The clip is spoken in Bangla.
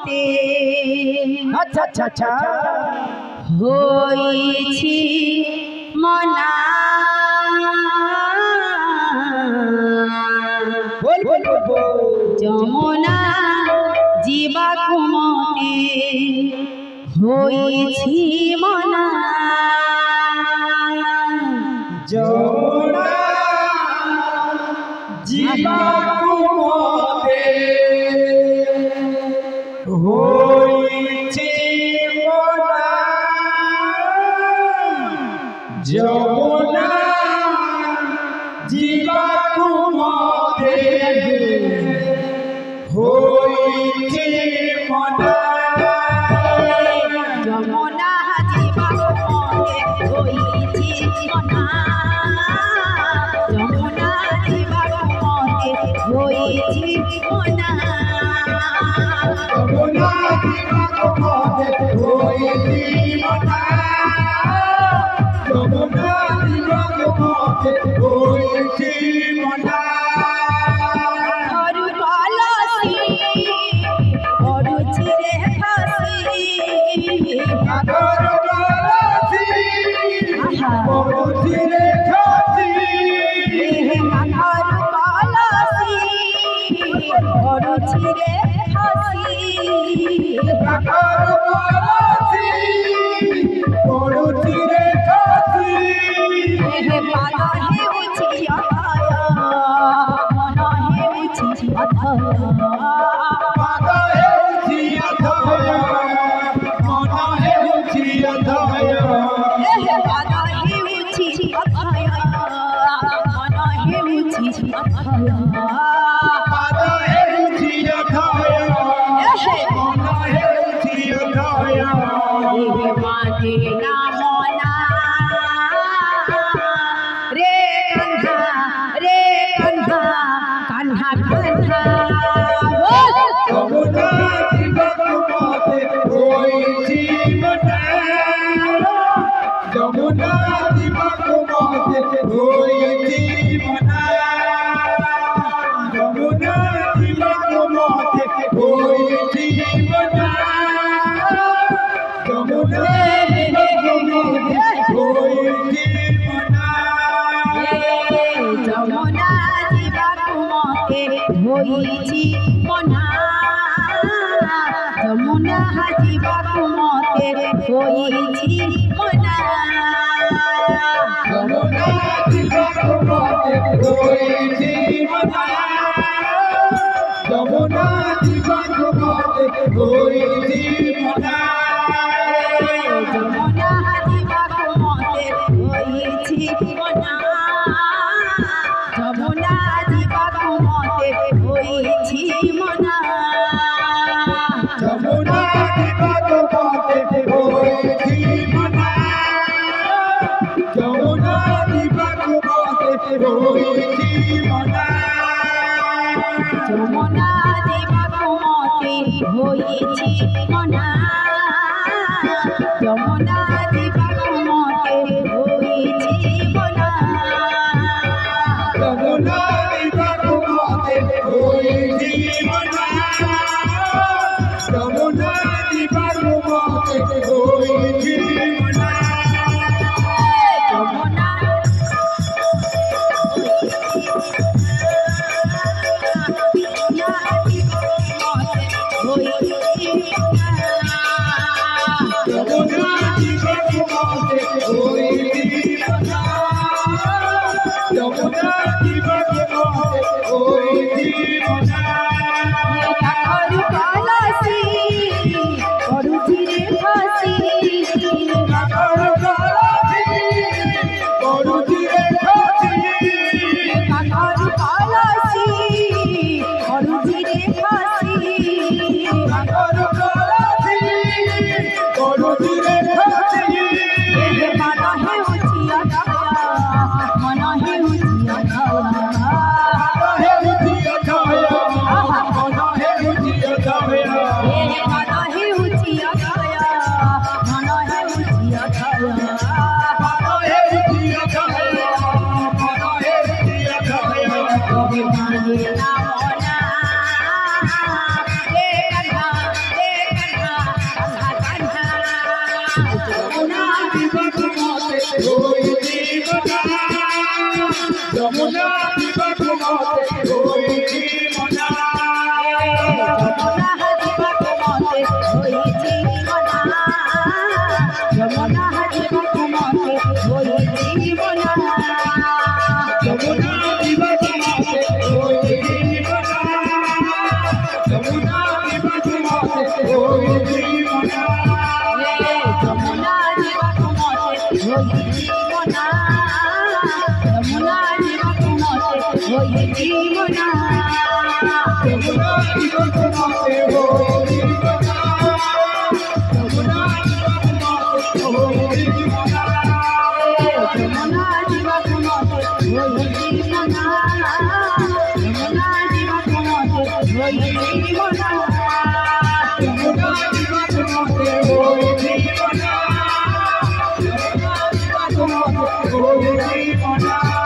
মতে আচ্ছা আচ্ছা আচ্ছা হইছি মনা বল বল বল যমুনা জীবাকু মতে হইছি মনা যমুনা জীবাকু মতে হইছি মনা যমুনা জীবাকু মতে হইছি মনা যমুনা জীবাকু মতে হইছি মনা যমুনা জীবাকু মতে হইছি মনা যমুনা জীবাকু মতে হইছি মনা যমুনা জীবাকু মতে হইছি মনা ধরু কলসি পড়ুছি রে ফাঁসি আগর গলছি পড়ুছি রে খাসি ধরু কলসি পড়ুছি রে ফাঁসি আগর গলছি পড়ুছি রে খাসি পাদ হেউছি অথয় মন হেউছি অথয় পাদ হেউছি অথয় মন হেউছি অথয় পাদ হেউছি অথয় মন হেউছি অথয় পাদ হেউছি অথয় মন হেউছি অথয় মাঝে নাম না রে কান্হা কান্হা কান্হা যমুনা জীবাকু মতে হইছি মনা যমুনা জীবাকু মতে হইছি মনা যমুনা জীবাকু মতে হইছি মনা যমুনা জীবাকু মতে হইছি মনা যমুনা জীবাকু মতে হইছি মনা যমুনা জীবাকু মতে হইছি মনা যমুনা জীবাকু মতে হইছি মনা যমুনা জীবাকু মতে হইছি মনা যমুনা জীবাকু মতে হইছি মনা যমুনা জীবাকু মতে হইছি মনা যমুনা জীবাকু মতে হইছি মনা যমুনা জীবাকু মতে হইছি মনা যমুনা জীবাকু মতে হইছি মনা যমুনা জীবাকু মতে হইছি মনা যমুনা জীবাকু মতে হইছি মনা যমুনা জীবাকু মতে হইছি মনা যমুনা যমুনা জীবাকু মতে হইছি মনা যমুনা জীবাকু মতে হইছি মনা ধরু কলসি পড়ুছি রে ফাঁসি আগর গলছি পড়ুছি রে খাসি ধরু কলসি পড়ুছি রে ফাঁসি আগর গলছি পড়ুছি রে খাসি পাদ হেউছি অথয় মন হেউছি অথয় পাদ হেউছি অথয় মন হেউছি অথয় পাদ যমুনা জীবক মতে হই জীবনা যমুনা জীবক মতে হই জীবনা যমুনা জীবক মতে হই জীবনা যমুনা জীবক মতে হই জীবনা Oh,